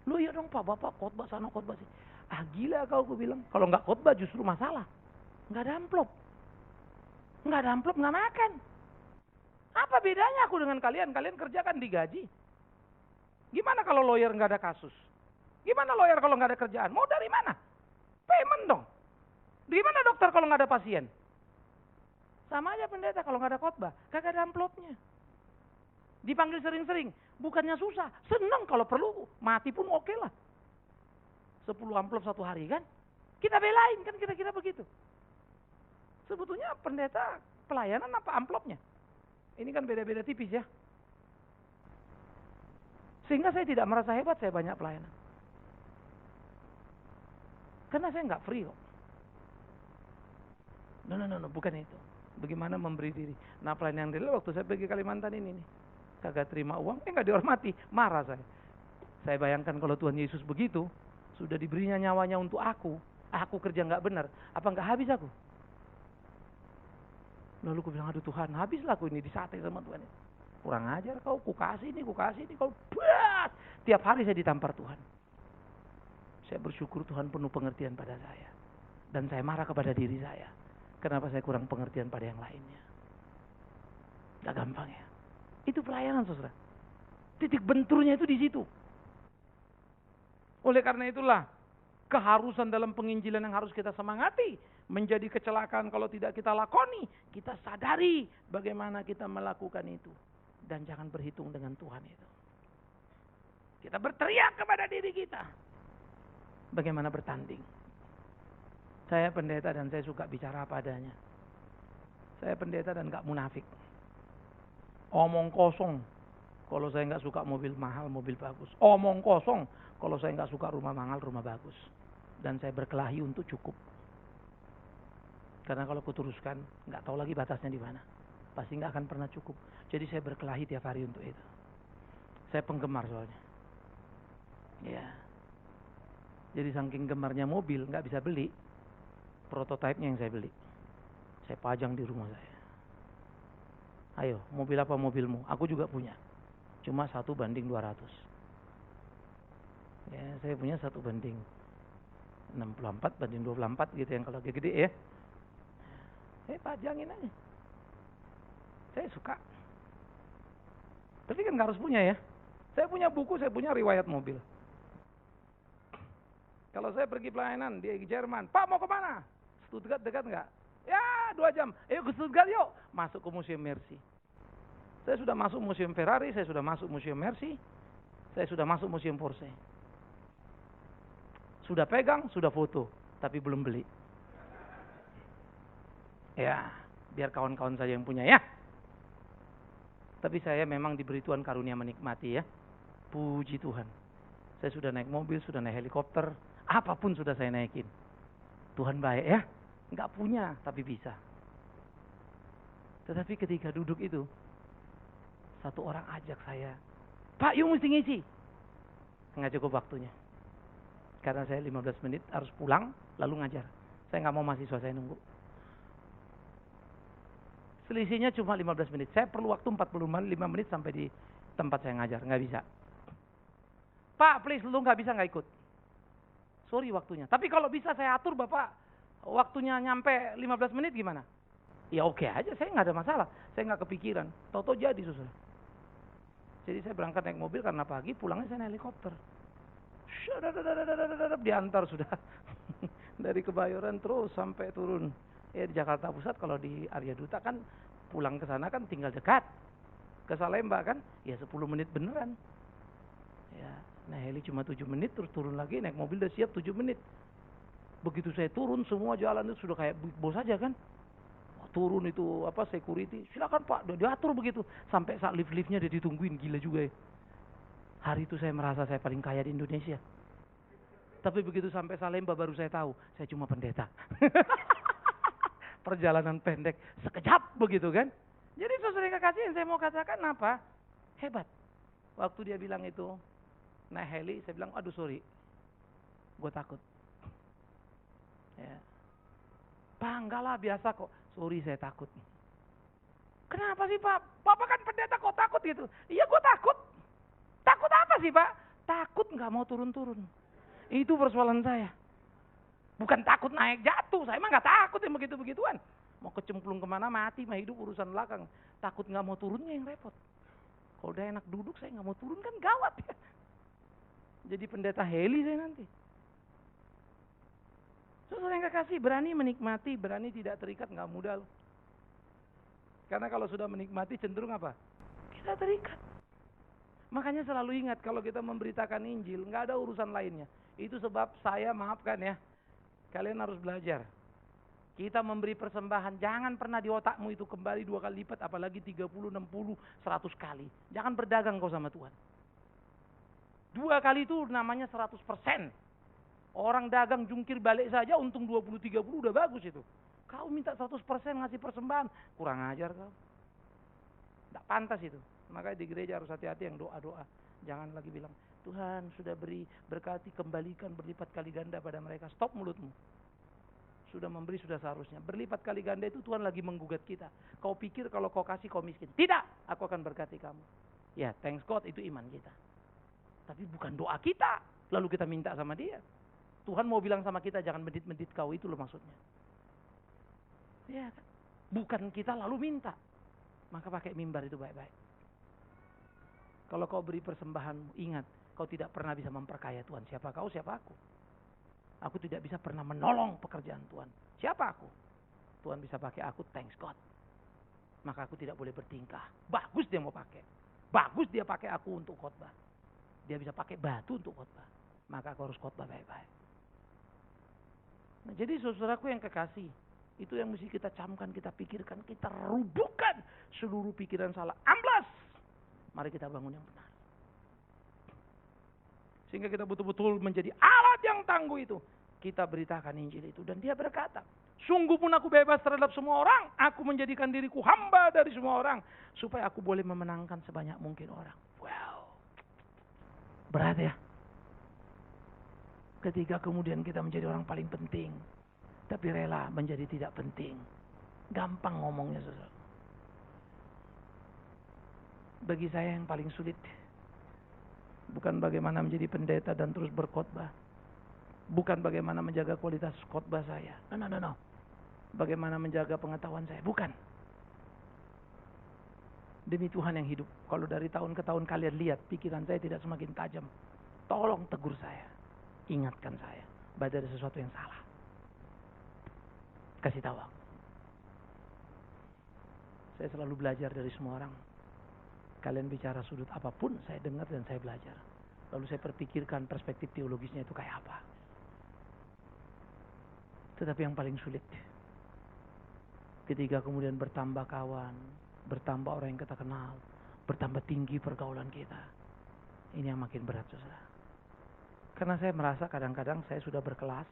Lu ya dong Pak, Bapak khotbah sana khotbah sini. Gila kau, aku bilang. Kalau nggak khotbah justru masalah. Nggak ada amplop. Nggak makan. Apa bedanya aku dengan kalian? Kalian kerja kan digaji. Gimana kalau lawyer nggak ada kasus? Gimana lawyer kalau nggak ada kerjaan? Mau dari mana? Payment dong. Gimana dokter kalau nggak ada pasien? Sama aja pendeta kalau nggak ada khotbah, kagak ada amplopnya. Dipanggil sering-sering, bukannya susah, senang kalau perlu, mati pun oke lah. 10 amplop 1 hari kan? Kita belain kan kira-kira begitu. Sebetulnya pendeta pelayanan apa amplopnya? Ini kan beda-beda tipis ya. Sehingga saya tidak merasa hebat saya banyak pelayanan. Karena saya nggak free kok. No, bukan itu. Bagaimana memberi diri. Nah pelayanan real waktu saya pergi Kalimantan ini nih. Kagak terima uang, nggak dihormati. Marah saya. Saya bayangkan kalau Tuhan Yesus begitu, sudah diberinya nyawanya untuk aku kerja nggak benar, apa nggak habis aku? Lalu aku bilang, aduh Tuhan, habislah aku ini disate sama Tuhan. Kurang ajar kau, ku kasih ini, kau buat. Tiap hari saya ditampar Tuhan. Saya bersyukur Tuhan penuh pengertian pada saya. Dan saya marah kepada diri saya. Kenapa saya kurang pengertian pada yang lainnya? Gak gampang ya. Itu pelayanan saudara. Titik benturnya itu di situ. Oleh karena itulah, keharusan dalam penginjilan yang harus kita semangati. Menjadi kecelakaan kalau tidak kita lakoni. Kita sadari bagaimana kita melakukan itu. Dan jangan berhitung dengan Tuhan itu. Kita berteriak kepada diri kita. Bagaimana bertanding. Saya pendeta dan saya suka bicara apa adanya. Saya pendeta dan gak munafik. Omong kosong kalau saya nggak suka mobil mahal, mobil bagus. Omong kosong kalau saya nggak suka rumah mahal, rumah bagus. Dan saya berkelahi untuk cukup. Karena kalau kuteruskan, nggak tahu lagi batasnya di mana. Pasti nggak akan pernah cukup. Jadi saya berkelahi tiap hari untuk itu. Saya penggemar soalnya. Ya. Jadi saking gemarnya mobil, nggak bisa beli. Prototipenya yang saya beli. Saya pajang di rumah saya. Ayo, mobil apa mobilmu? Aku juga punya. Cuma 1:200. Ya, saya punya 1:64/24 gitu yang kalau gede ya. Saya pajangin aja. Saya suka. Tapi kan nggak harus punya ya. Saya punya buku, saya punya riwayat mobil. Kalau saya pergi pelayanan di Jerman, Pak mau kemana? Stuttgart dekat nggak? Ya 2 jam. Ayo ke Stuttgart yuk. Masuk ke Museum Mercy. Saya sudah masuk Museum Ferrari, saya sudah masuk Museum Mercy, saya sudah masuk Museum Porsche. Sudah pegang, sudah foto, tapi belum beli. Ya, biar kawan-kawan saja yang punya ya. Tapi saya memang diberi Tuhan karunia menikmati ya. Puji Tuhan. Saya sudah naik mobil, sudah naik helikopter, apapun sudah saya naikin. Tuhan baik ya. Enggak punya, tapi bisa. Tetapi ketika duduk itu, satu orang ajak saya, Pak yuk mesti ngisi. Nggak cukup waktunya. Karena saya 15 menit harus pulang, lalu ngajar. Saya nggak mau mahasiswa saya nunggu. Selisihnya cuma 15 menit. Saya perlu waktu 45 menit sampai di tempat saya ngajar. Nggak bisa. Pak please, lu nggak bisa nggak ikut. Sorry waktunya. Tapi kalau bisa saya atur Bapak, waktunya nyampe 15 menit gimana? Ya oke aja, saya nggak ada masalah. Saya nggak kepikiran. Toto jadi susah. Jadi saya berangkat naik mobil karena pagi, pulangnya saya naik helikopter. Diantar sudah. Dari Kebayoran terus sampai turun. Ya di Jakarta Pusat, kalau di Arya Duta kan pulang ke sana kan tinggal dekat. Ke Salemba kan, ya 10 menit beneran. Ya, nah heli cuma 7 menit, terus turun lagi, naik mobil udah siap 7 menit. Begitu saya turun, semua jalan itu sudah kayak bos aja kan. Turun itu security, silakan Pak, udah diatur begitu. Sampai saat lift-liftnya dia ditungguin, gila juga ya. Hari itu saya merasa saya paling kaya di Indonesia. Tapi begitu sampai Salemba baru saya tahu, saya cuma pendeta. Perjalanan pendek, sekejap begitu kan. Jadi saudara yang kekasih, yang saya mau katakan apa? Hebat. Waktu dia bilang itu, naik heli, saya bilang, aduh sorry, gue takut. Ya. Pak, enggak lah, biasa kok. Sorry, saya takut. Kenapa sih Pak? Bapak kan pendeta kok takut gitu? Iya, gue takut. Takut apa sih Pak? Takut nggak mau turun-turun. Itu persoalan saya. Bukan takut naik jatuh. Saya emang nggak takut yang begitu-begituan. Mau kecemplung kemana mati, mah hidup urusan belakang. Takut nggak mau turunnya yang repot. Kalau udah enak duduk, saya nggak mau turun kan gawat ya. Jadi pendeta heli saya nanti. Saudara yang kekasih, berani menikmati, berani tidak terikat, nggak mudah loh. Karena kalau sudah menikmati cenderung apa? Kita terikat. Makanya selalu ingat kalau kita memberitakan Injil, nggak ada urusan lainnya. Itu sebab saya maafkan ya, kalian harus belajar. Kita memberi persembahan, jangan pernah di otakmu itu kembali 2 kali lipat, apalagi 30, 60, 100 kali. Jangan berdagang kau sama Tuhan. 2 kali itu namanya 100%. Orang dagang jungkir balik saja untung 20-30 udah bagus itu. Kau minta 100% ngasih persembahan, kurang ajar kau. Tidak pantas itu. Makanya di gereja harus hati-hati yang doa-doa. Jangan lagi bilang, Tuhan sudah beri, berkati, kembalikan berlipat kali ganda pada mereka. Stop mulutmu. Sudah memberi, sudah seharusnya. Berlipat kali ganda itu Tuhan lagi menggugat kita. Kau pikir kalau kau kasih kau miskin. Tidak, aku akan berkati kamu. Ya, thanks God, itu iman kita. Tapi bukan doa kita. Lalu kita minta sama dia. Tuhan mau bilang sama kita, jangan medit-medit kau, itu loh maksudnya. Ya kan? Bukan kita lalu minta. Maka pakai mimbar itu baik-baik. Kalau kau beri persembahan, ingat, kau tidak pernah bisa memperkaya Tuhan. Siapa kau, siapa aku? Aku tidak bisa pernah menolong pekerjaan Tuhan. Siapa aku? Tuhan bisa pakai aku, thanks God. Maka aku tidak boleh bertingkah. Bagus dia mau pakai. Bagus dia pakai aku untuk khotbah. Dia bisa pakai batu untuk khotbah. Maka aku harus khotbah baik-baik. Nah, jadi saudaraku yang kekasih, Itu yang mesti kita camkan, kita pikirkan, kita rubuhkan seluruh pikiran salah. Amblas. Mari kita bangun yang benar. Sehingga kita betul-betul menjadi alat yang tangguh itu. Kita beritakan Injil itu. Dan dia berkata, sungguh pun aku bebas terhadap semua orang. Aku menjadikan diriku hamba dari semua orang. Supaya aku boleh memenangkan sebanyak mungkin orang. Wow. Berat ya. Ketika kemudian kita menjadi orang paling penting. Tapi rela menjadi tidak penting. Gampang ngomongnya saudara. Bagi saya yang paling sulit. Bukan bagaimana menjadi pendeta dan terus berkhotbah. Bukan bagaimana menjaga kualitas khotbah saya. No. Bagaimana menjaga pengetahuan saya. Bukan. Demi Tuhan yang hidup. Kalau dari tahun ke tahun kalian lihat. Pikiran saya tidak semakin tajam. Tolong tegur saya. Ingatkan saya. Bahwa ada sesuatu yang salah. Kasih tahu aku. Saya selalu belajar dari semua orang. Kalian bicara sudut apapun, saya dengar dan saya belajar. Lalu saya perpikirkan perspektif teologisnya itu kayak apa. Tetapi yang paling sulit, ketika kemudian bertambah kawan, bertambah orang yang kita kenal, bertambah tinggi pergaulan kita. Ini yang makin berat, saudara. Karena saya merasa kadang-kadang saya sudah berkelas.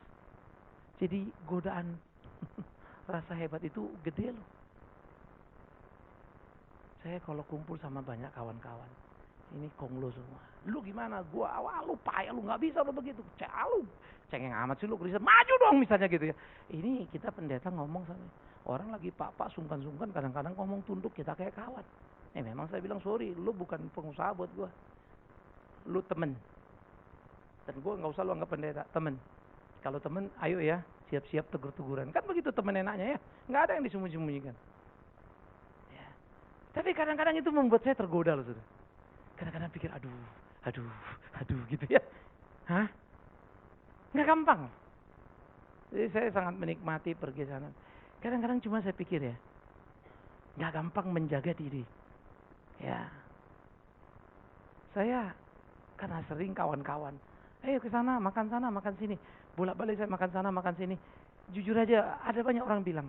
Jadi godaan rasa hebat itu gede loh. Saya kalau kumpul sama banyak kawan-kawan, ini konglo semua. Lu gimana? Gua awal lu payah, lu nggak bisa lu begitu. Lu cengeng amat sih lu, Kristen. Maju dong misalnya gitu ya. Ini kita pendeta ngomong sama orang lagi pak sungkan-sungkan, kadang-kadang ngomong tunduk kita kayak kawan. Memang saya bilang sorry, lu bukan pengusaha buat gua. Lu temen. Dan gua nggak usah lu anggap pendeta, temen. Kalau temen, ayo ya, siap-siap tegur-teguran. Kan begitu temen enaknya ya. Nggak ada yang disembunyi-sembunyikan. Tapi kadang-kadang itu membuat saya tergoda loh, saudara. Kadang-kadang pikir, aduh gitu ya. Hah? Nggak gampang. Jadi saya sangat menikmati pergi sana. Kadang-kadang cuma saya pikir ya, nggak gampang menjaga diri. Ya. Saya karena sering kawan-kawan, ayo ke sana, makan sini. Bolak-balik saya makan sana, makan sini. Jujur aja, ada banyak orang bilang,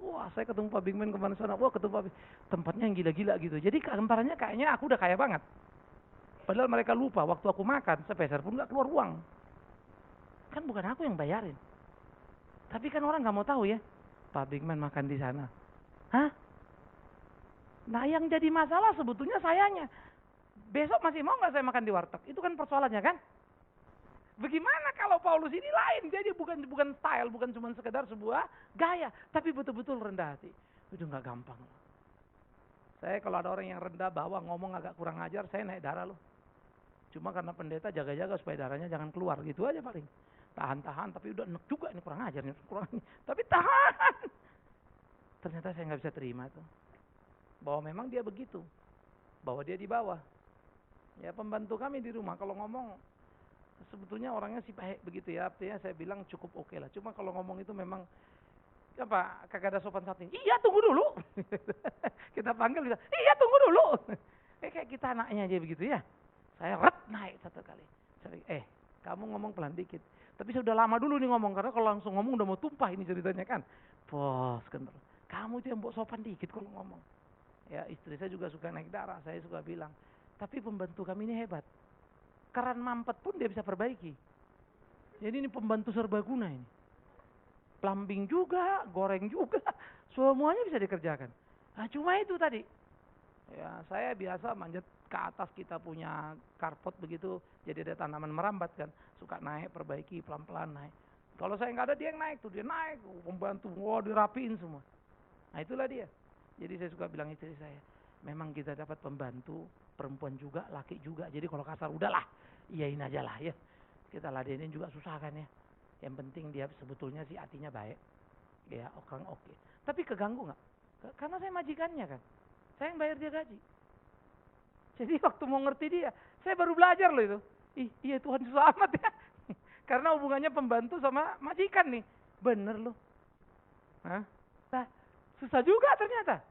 wah saya ketemu Pak Bigman kemana sana, wah ketemu Pak tempatnya yang gila-gila gitu. Jadi gambarannya kayaknya aku udah kaya banget. Padahal mereka lupa waktu aku makan sepeser pun gak keluar uang. Kan bukan aku yang bayarin. Tapi kan orang gak mau tahu ya, Pak Bigman makan di sana. Hah? Nah yang jadi masalah sebetulnya sayanya. Besok masih mau gak saya makan di warteg? Itu kan persoalannya kan? Bagaimana kalau Paulus ini lain? Jadi bukan style, bukan cuma sekedar sebuah gaya, tapi betul-betul rendah hati. Itu nggak gampang. Saya kalau ada orang yang rendah bawah ngomong agak kurang ajar, saya naik darah loh. Cuma karena pendeta jaga-jaga supaya darahnya jangan keluar, gitu aja paling. Tahan-tahan, tapi udah enek juga ini kurang ajar nih, tapi tahan. Ternyata saya nggak bisa terima tuh, bahwa memang dia begitu, bahwa dia di bawah. Ya pembantu kami di rumah kalau ngomong sebetulnya orangnya sih baik begitu ya, artinya saya bilang cukup oke lah. Cuma kalau ngomong itu memang apa kagak ada sopan santun. Iya tunggu dulu. Kita panggil bisa. Iya tunggu dulu. Kayak kita anaknya aja begitu ya. Saya naik satu kali. Kamu ngomong pelan dikit. Tapi saya udah lama dulu nih ngomong karena kalau langsung ngomong udah mau tumpah ini ceritanya kan. Bos kan. Kamu itu yang buat sopan dikit kalau ngomong. Ya istri saya juga suka naik darah. Saya suka bilang. Tapi pembantu kami ini hebat. Keran mampet pun dia bisa perbaiki. Jadi ini pembantu serbaguna ini. Plumbing juga, goreng juga, semuanya bisa dikerjakan. Nah cuma itu tadi. Ya saya biasa manjat ke atas, kita punya karpet begitu, jadi ada tanaman merambat kan, suka naik perbaiki pelan-pelan naik. Kalau saya nggak ada dia yang naik tuh, dia naik, pembantu, dirapiin semua. Nah itulah dia. Jadi saya suka bilang istri saya, memang kita dapat pembantu perempuan juga, laki juga. Jadi kalau kasar udahlah, iyain aja lah ya. Kita ladenin juga susah kan ya. Yang penting dia sebetulnya sih hatinya baik. Ya orang oke. Tapi keganggu nggak? Karena saya majikannya kan. Saya yang bayar dia gaji. Jadi waktu mau ngerti dia, saya baru belajar loh itu. Iya Tuhan susah amat ya. Karena hubungannya pembantu sama majikan nih. Bener loh. Nah, susah juga ternyata.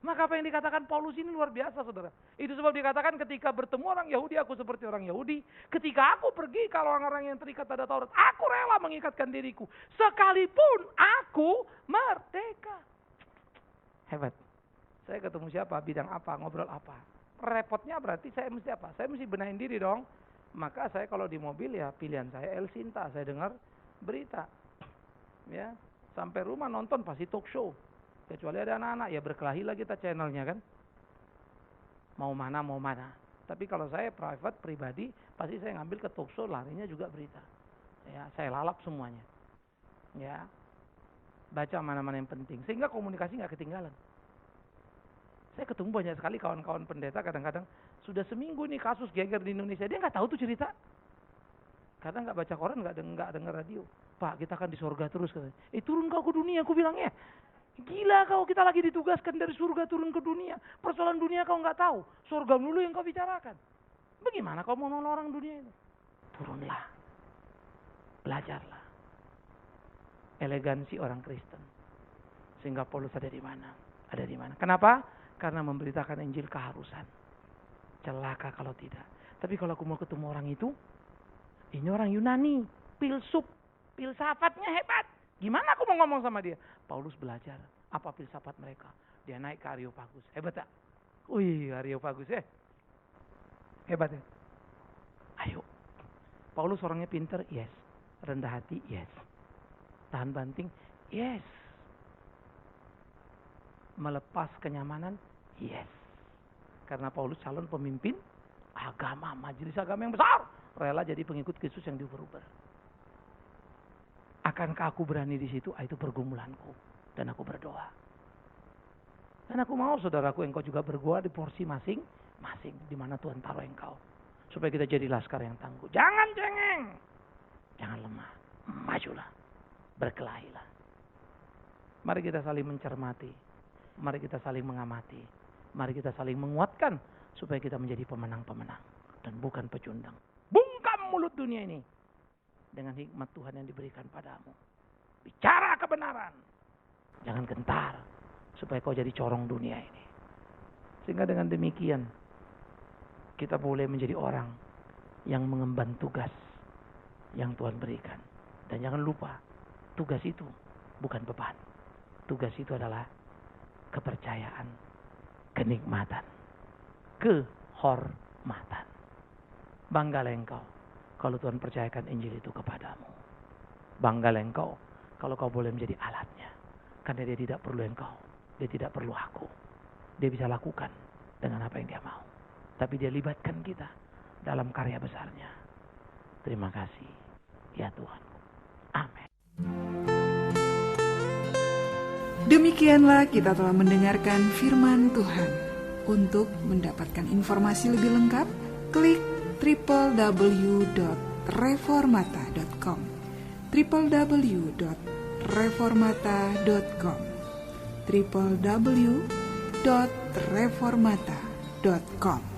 Maka apa yang dikatakan Paulus ini luar biasa saudara. Itu sebab dikatakan ketika bertemu orang Yahudi, aku seperti orang Yahudi. Ketika aku pergi kalau orang-orang yang terikat pada Taurat, aku rela mengikatkan diriku. Sekalipun aku merdeka. Hebat. Saya ketemu siapa, bidang apa, ngobrol apa. Repotnya berarti saya mesti apa? Saya mesti benahin diri dong. Maka saya kalau di mobil ya pilihan saya El Sinta. Saya dengar berita. Ya, sampai rumah nonton pasti talk show. Kecuali ada anak-anak ya berkelahilah kita channelnya kan. Mau mana. Tapi kalau saya private, pribadi, pasti saya ngambil ke talk show, larinya juga berita. Ya, saya lalap semuanya. Ya, baca mana-mana yang penting. Sehingga komunikasi nggak ketinggalan. Saya ketemu banyak sekali kawan-kawan pendeta kadang-kadang sudah seminggu nih kasus geger di Indonesia. Dia nggak tahu tuh cerita. Kadang nggak baca koran, nggak dengar radio. Pak, kita akan di surga terus katanya. Turun kau ke dunia, aku bilangnya. Gila kau, kita lagi ditugaskan dari surga turun ke dunia. Persoalan dunia kau nggak tahu. Surga dulu yang kau bicarakan. Bagaimana kau mau nolong orang dunia itu? Turunlah. Belajarlah. Elegansi orang Kristen. Sehingga Paulus ada di mana? Ada di mana? Kenapa? Karena memberitakan Injil keharusan. Celaka kalau tidak. Tapi kalau aku mau ketemu orang itu, ini orang Yunani, filsuf, filsafatnya hebat. Gimana aku mau ngomong sama dia? Paulus belajar apa filsafat mereka. Dia naik ke Areopagus. Hebat tak? Wih, Areopagus ya. Hebat ya. Ayo. Paulus orangnya pinter, yes. Rendah hati, yes. Tahan banting, yes. Melepas kenyamanan, yes. Karena Paulus calon pemimpin agama, majelis agama yang besar. Rela jadi pengikut Kristus yang diuber-uber. Akankah aku berani di situ? Itu pergumulanku. Dan aku berdoa. Dan aku mau saudaraku engkau juga berdoa di porsi masing-masing. Di mana Tuhan taruh engkau. Supaya kita jadi laskar yang tangguh. Jangan cengeng. Jangan lemah. Majulah. Berkelahilah. Mari kita saling mencermati. Mari kita saling mengamati. Mari kita saling menguatkan. Supaya kita menjadi pemenang-pemenang. Dan bukan pecundang. Bungkam mulut dunia ini. Dengan hikmat Tuhan yang diberikan padamu. Bicara kebenaran. Jangan gentar. Supaya kau jadi corong dunia ini. Sehingga dengan demikian. Kita boleh menjadi orang. Yang mengemban tugas. Yang Tuhan berikan. Dan jangan lupa. Tugas itu bukan beban. Tugas itu adalah kepercayaan. Kenikmatan. Kehormatan. Banggalah engkau. Kalau Tuhan percayakan Injil itu kepadamu. Banggalah engkau kalau kau boleh menjadi alatnya. Karena dia tidak perlu engkau. Dia tidak perlu aku. Dia bisa lakukan dengan apa yang dia mau. Tapi dia libatkan kita dalam karya besarnya. Terima kasih. Ya Tuhan. Amin. Demikianlah kita telah mendengarkan firman Tuhan. Untuk mendapatkan informasi lebih lengkap, klik www.reformata.com www.reformata.com www.reformata.com